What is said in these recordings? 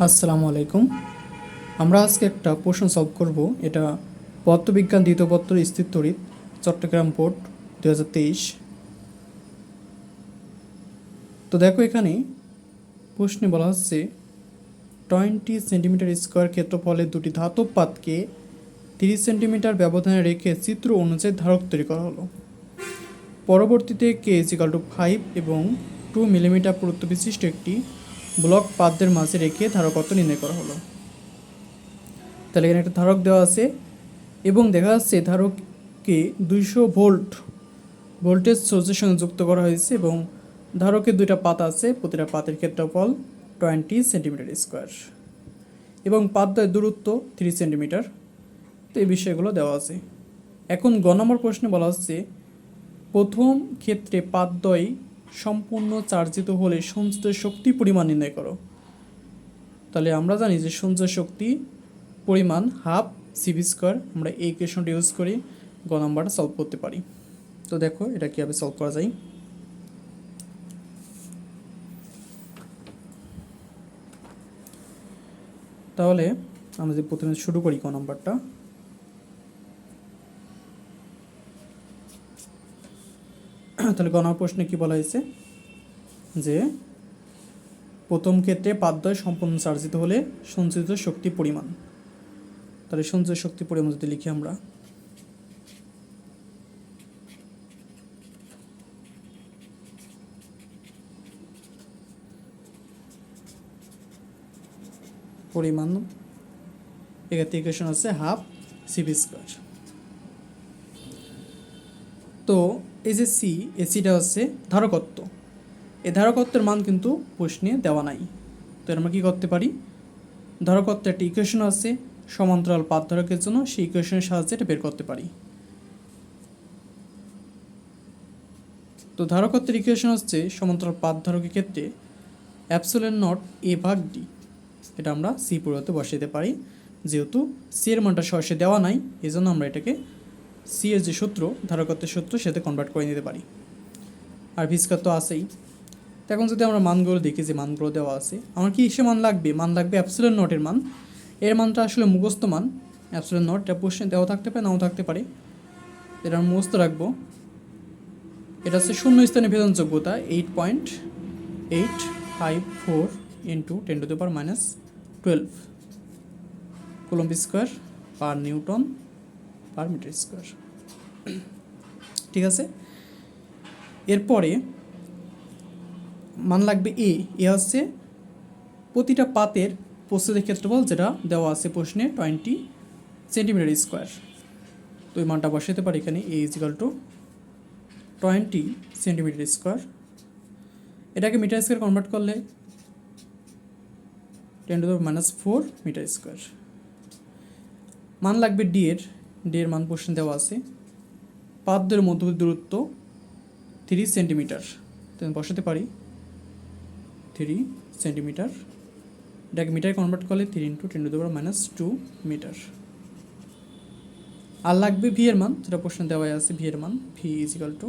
আসসালামু আলাইকুম। আমরা আজকে একটা প্রশ্ন সলভ করব। এটা পদার্থবিজ্ঞান দ্বিতীয় পত্র স্থির তড়িৎ, চট্টগ্রাম বোর্ড 2023। তো দেখো, এখানে প্রশ্নে বলা হচ্ছে 20 সেন্টিমিটার স্কোয়ার ক্ষেত্রফলের দুটি ধাতব পাতকে 30 সেন্টিমিটার ব্যবধানে রেখে চিত্র অনুযায়ী ধারক তৈরি করা হলো। পরবর্তীতে K=5 এবং 2 মিলিমিটার পুরুত্ব বিশিষ্ট একটি ব্লক পাতদের মাঝে রেখে ধারকত্ব নির্ণয় করা হলো। তাহলে এখানে একটা ধারক দেওয়া আছে এবং দেখা যাচ্ছে ধারককে 200 ভোল্টেজ সোর্সের সঙ্গে যুক্ত করা হয়েছে এবং ধারকের দুইটা পাত আছে, প্রতিটা পাতের ক্ষেত্রফল 20 সেন্টিমিটার স্কোয়ার এবং পাতদ্বয়ের দূরত্ব 3 সেন্টিমিটার। তো এই বিষয়গুলো দেওয়া আছে। এখন গ নম্বর প্রশ্নে বলা হচ্ছে প্রথম ক্ষেত্রে পাতদ্বয় সম্পূর্ণ চার্জিত হলে সঞ্চিত শক্তি পরিমাণ নির্ণয় করো। তাহলে আমরা জানি যে সঞ্চয় শক্তি পরিমাণ হাফ সিভি স্কোয়ার। আমরা এই ইকুয়েশনটা ইউজ করি গ নাম্বারটা সলভ করতে পারি। তো দেখো এটা কীভাবে সলভ করা যায়। তাহলে আমরা যে প্রথমে শুরু করি গ নাম্বারটা। তাহলে গ নম্বর প্রশ্নে কী বলা হয়েছে যে প্রথম ক্ষেত্রে পাতদ্বয় সম্পূর্ণ চার্জিত হলে সঞ্চিত শক্তি পরিমাণ। তাহলে সঞ্চয় শক্তি পরিমাণ যদি লিখি আমরা, পরিমাণ এক্ষেত্রে ইকুয়েশন আছে হাফ সিভি স্কোয়ার। তো এই যে এসিটা হচ্ছে ধারকত্ব। এই ধারকত্বের মান কিন্তু প্রশ্নে দেওয়া নাই। তো আমরা কী করতে পারি, ধারকত্বের একটা ইকুয়েশন আছে সমান্তরাল পাত ধারকের জন্য, সেই ইকুয়েশনের সাহায্যে এটা বের করতে পারি। তো ধারকত্বের ইকুয়েশন হচ্ছে সমান্তরাল পাত ধারকের ক্ষেত্রে অ্যাপসিলন নট এ ভাগ ডি। এটা আমরা সি পরিবর্তে বসাইতে পারি, যেহেতু সি এর মানটা সরাসরি দেওয়া নাই, এই জন্য আমরা এটাকে সি এর যে সূত্র, ধারকত্বের সূত্র, সেটা কনভার্ট করে নিতে পারি। আর ভি স্কয়ার তো আছেই। তো এখন যদি আমরা মানগুলো দেখি, যে মানগুলো দেওয়া আছে, আমার কি সে মান লাগবে? মান লাগবে অ্যাপসিলন নটের মান। এর মানটা আসলে মুখস্থ মান। অ্যাপসিলন নট এটা প্রশ্নে দেওয়া থাকতে পারে, নাও থাকতে পারে, এটা আমরা মুখস্থ রাখবো। এটা হচ্ছে শূন্য স্থানে ভেদন যোগ্যতা 8.854 into 10⁻⁻12 coulomb square per newton per metre square. ঠিক আছে। এরপরে মান লাগবে এ হচ্ছে প্রতিটা পাতের প্রস্তুতের ক্ষেত্রফল, যেটা দেওয়া আছে প্রশ্নে 20 সেন্টিমিটার স্কোয়ার। তো এই মানটা বসাতে পারি এখানে, এ ইজিক্যাল টু 20 সেন্টিমিটার স্কোয়ার। এটাকে মিটার স্কোয়ার কনভার্ট করলে 10⁻⁻4 মিটার স্কোয়ার। মান লাগবে ডি এর মান প্রশ্নে দেওয়া আছে। পাতদের মধ্যবর্তী দূরত্ব 3 সেন্টিমিটার। তো বসাতে পারি 3 সেন্টিমিটার। এটাকে মিটার কনভার্ট করলে 3 ইন্টু 10⁻⁻2 মিটার। আর লাগবে ভি এর মান, যেটা প্রশ্নে দেওয়া আছে। ভি এর মান, ভি ইজিক্যাল টু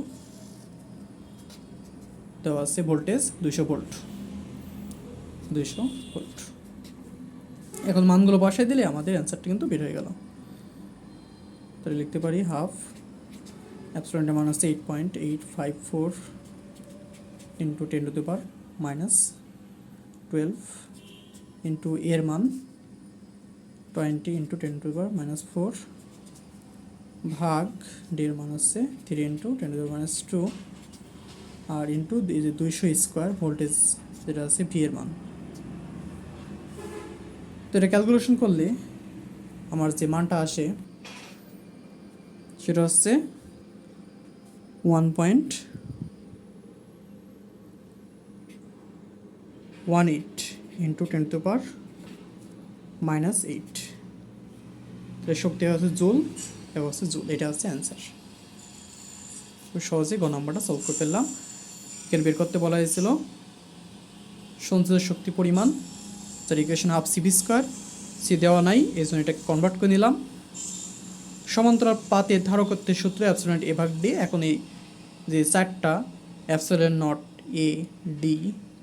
দেওয়া আছে ভোল্টেজ 200 ভোল্ট। এখন মানগুলো বসাই দিলে আমাদের অ্যান্সারটা কিন্তু বের হয়ে গেল। তাহলে লিখতে পারি হাফ অ্যাপসিলনের মান হচ্ছে 8.854 ইন্টু 10⁻⁻12 ইন্টু এর মান 20 ইন্টু 10⁻⁻4 ভাগ ডি এর মান হচ্ছে 3 ইন্টু 10⁻⁻2 আর ইন্টু এই যে 200 স্কোয়ার ভোল্টেজ যেটা আছে ভি এর মান। তো এটা ক্যালকুলেশন করলে আমার যে মানটা আসে সেটা হচ্ছে 1.18 ইন্টু 10⁻⁻8। শক্তি হচ্ছে জুল, এটা হচ্ছে জুল। এটা হচ্ছে অ্যান্সার। খুব সহজে গ নম্বরটা সলভ করে ফেললাম। এখানে বের করতে বলা হয়েছিল সঞ্চিত শক্তি পরিমাণ, যার equation half CV square. C দেওয়া নাই, এই জন্য এটাকে কনভার্ট করে নিলাম। সমান্তরাল পাতের ধারকত্বের সূত্র অ্যাপসিলন এ ভাগ ডি। এখন এই যে চারটা epsilon not A D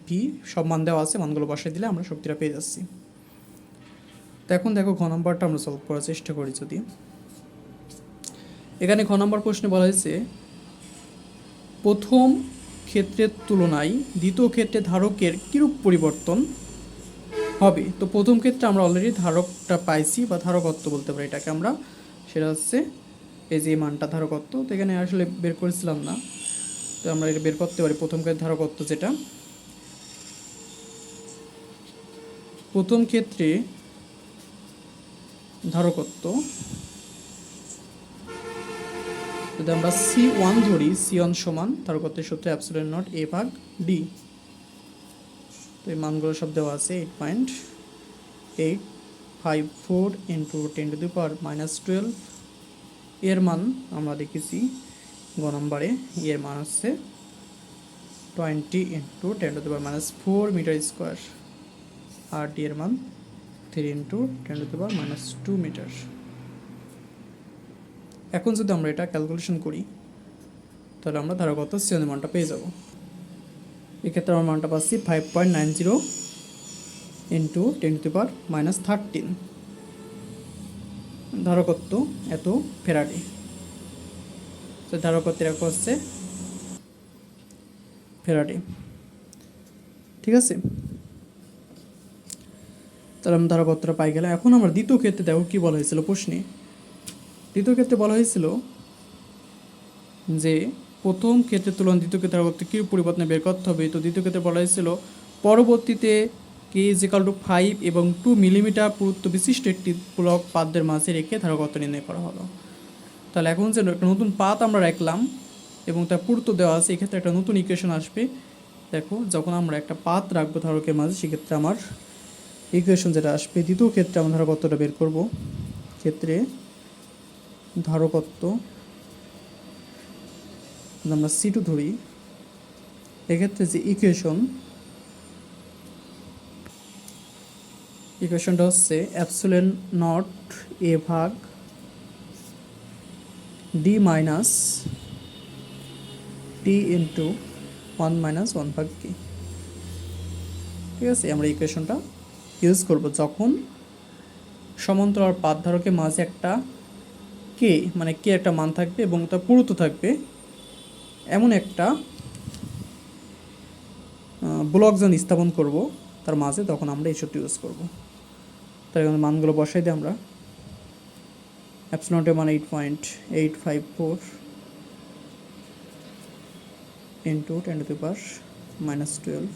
V সব মান দেওয়া আছে, মানগুলো বসাই দিলে আমরা শক্তিটা পেয়ে যাচ্ছি। তো এখন দেখো ঘ নম্বরটা আমরা সলভ করার চেষ্টা করি। যদি এখানে ঘ নম্বর প্রশ্নে বলা হয়েছে প্রথম ক্ষেত্রের তুলনায় দ্বিতীয় ক্ষেত্রে ধারকের কিরূপ পরিবর্তন হবে। তো প্রথম ক্ষেত্রে আমরা অলরেডি ধারকটা পাইছি বা ধারকত্ব বলতে পারি এটাকে আমরা, সেটা হচ্ছে এই যে মানটা ধারকত্ব। তো এখানে আসলে বের করেছিলাম না, তো আমরা এটা বের করতে পারি। প্রথম ক্ষেত্রে ধারকত্ব যেটা, প্রথম ক্ষেত্রে ধারকত্ব যদি আমরা C1 ধরি, C1 সমান ধারকত্বের সূত্র অ্যাপসিলন নট A ভাগ D। তো এই মানগুলো সব দেওয়া আছে 8.854 ইন্টু 10⁻⁻12। এর মান আমরা দেখেছি গ নম্বরে, এর মান হচ্ছে 20 ইন্টু 10⁻⁻4 মিটার স্কোয়ার, আর ডি এর মান 3 ইন্টু 10⁻⁻2 মিটার। এখন যদি আমরা এটা ক্যালকুলেশন করি তাহলে আমরা ধারকত্ব সিওনের মানটা পেয়ে যাব। এক্ষেত্রে আমার মানটা পাচ্ছি 5.90 ইন্টু 10⁻⁻13 ধারকত্ব এত ফ্যারাডে। তো ধারকত্বের একক হচ্ছে ফ্যারাডে, ঠিক আছে। তাহলে আমরা ধারকত্বটা পাই গেলাম। এখন আমরা দ্বিতীয় ক্ষেত্রে দেখো কী বলা হয়েছিল প্রশ্নে। দ্বিতীয় ক্ষেত্রে বলা হয়েছিল যে প্রথম ক্ষেত্রের তুলনায় দ্বিতীয় ক্ষেত্রে ধারকত্ব কী পরিবর্তনে বের করতে হবে। তো দ্বিতীয় ক্ষেত্রে বলা হয়েছিল পরবর্তীতে K=5 এবং 2 মিলিমিটার পুরুত্ব বিশিষ্ট একটি ব্লক পাতদের মাঝে রেখে ধারকত্ব নির্ণয় করা হলো। তাহলে এখন যে একটা নতুন পাত আমরা রাখলাম এবং তার পুরুত্ব দেওয়া আছে, এক্ষেত্রে একটা নতুন ইকুয়েশন আসবে। দেখো যখন আমরা একটা পাত রাখবো ধারকের মাঝে, সেক্ষেত্রে আমার ইকুয়েশন যেটা আসবে, দ্বিতীয় ক্ষেত্রে আমরা ধারকত্বটা বের করব। ক্ষেত্রে ধারকত্ব আমরা C2 ধরি, এক্ষেত্রে যে ইকুয়েশনটা হচ্ছে অ্যাপসিলন নট A ভাগ D minus T into 1 minus 1 ভাগ K। ঠিক আছে, আমরা ইকুয়েশনটা ইউজ করব যখন সমান্তরাল পাত ধারকের মাঝে একটা কে মানে কে একটা মান থাকবে এবং তার পুরুত্ব থাকবে এমন একটা ব্লক যখন স্থাপন করব তার মাঝে, তখন আমরা এই সূত্র ইউজ করব। তাই মানগুলো বসাই দিই আমরা। অ্যাপসিলনের মান 8.854 ইন্টু 10⁻⁻12।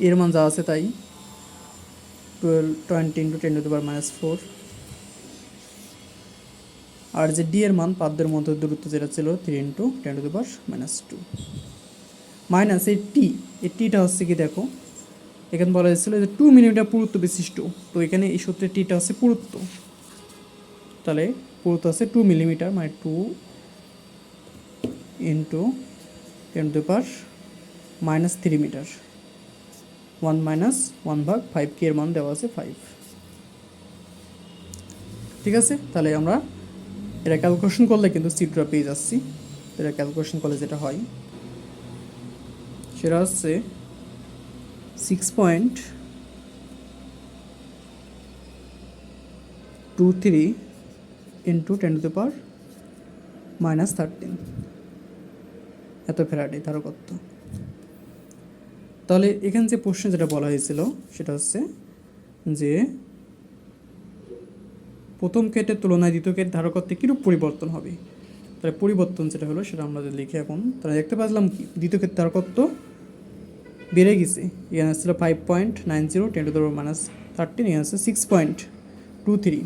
এর মান যা আছে তাই 20 ইন্টু 10⁻⁻4। আর যে ডি এর মান পাতদের মধ্যে দূরত্ব যেটা ছিল 3 ইন্টু 10⁻⁻2 মাইনাস এই টিটা হচ্ছে কি দেখো, এখানে বলা হয়েছিল যে 2 মিলিমিটার পুরুত্ব বিশিষ্ট। তো এখানে এই সূত্রে টিটা হচ্ছে পুরুত্ব, তাহলে পুরুত্ব আছে 2 মিলিমিটার, মানে 2 ইন্টু 10⁻⁻3 মিটার, 1 মাইনাস 1 ভাগ 5 কে এর মান দেওয়া আছে 5। ঠিক আছে, তাহলে আমরা এটা ক্যালকুলেশন করলে কিন্তু চিত্রটা পেয়ে যাচ্ছি। এটা ক্যালকুলেশন করলে যেটা হয় সেটা হচ্ছে 6.23 ইন্টু 10⁻⁻13 এত ফ্যারাডে ধারকত্ব। তাহলে এখানে যে প্রশ্নে যেটা বলা হয়েছিল সেটা হচ্ছে যে প্রথম ক্ষেত্রের তুলনায় দ্বিতীয় ক্ষেত্রের ধারকত্বে কীরূপ পরিবর্তন হবে। তাহলে পরিবর্তন যেটা হলো সেটা আমরা লিখে এখন তাহলে দেখতে পাচ্লাম কি দ্বিতীয় ক্ষেত্রে ধারকত্ব বেড়ে গেছে। এখানে ছিল 5.90 10⁻⁻13, এখানে আছে 6.23।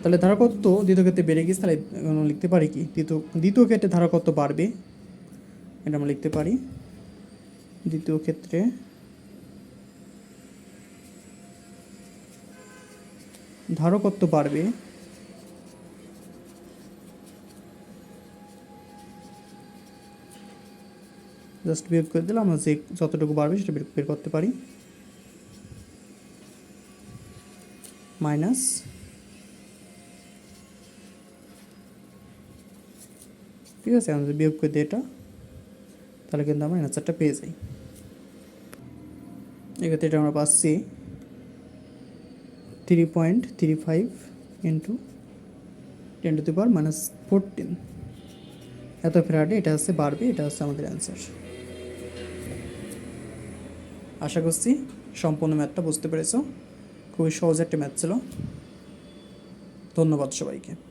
তাহলে ধারকত্ব দ্বিতীয় ক্ষেত্রে বেড়ে গেছে। তাহলে লিখতে পারি কি দ্বিতীয় ক্ষেত্রে ধারকত্ব বাড়বে, এটা আমরা লিখতে পারি দ্বিতীয় ক্ষেত্রে ধারকত্ব বাড়বে জাস্ট বিয়োগ করে দিলাম, আমরা যে যতটুকু বাড়বে সেটা বের করতে পারি, মাইনাস ঠিক আছে, আমরা বিয়োগ করে দিই এটা, তাহলে কিন্তু আমরা অ্যান্সারটা পেয়ে যাই। এক্ষেত্রে এটা আমরা পাচ্ছি 3.35 ইন্টু 10⁻⁻14 এত ফ্যারাডে এটা হচ্ছে বাড়বে। এটা হচ্ছে আমাদের অ্যান্সার। আশা করছি সম্পূর্ণ ম্যাথটা বুঝতে পেরেছো। খুবই সহজ একটা ম্যাথ ছিল। ধন্যবাদ সবাইকে।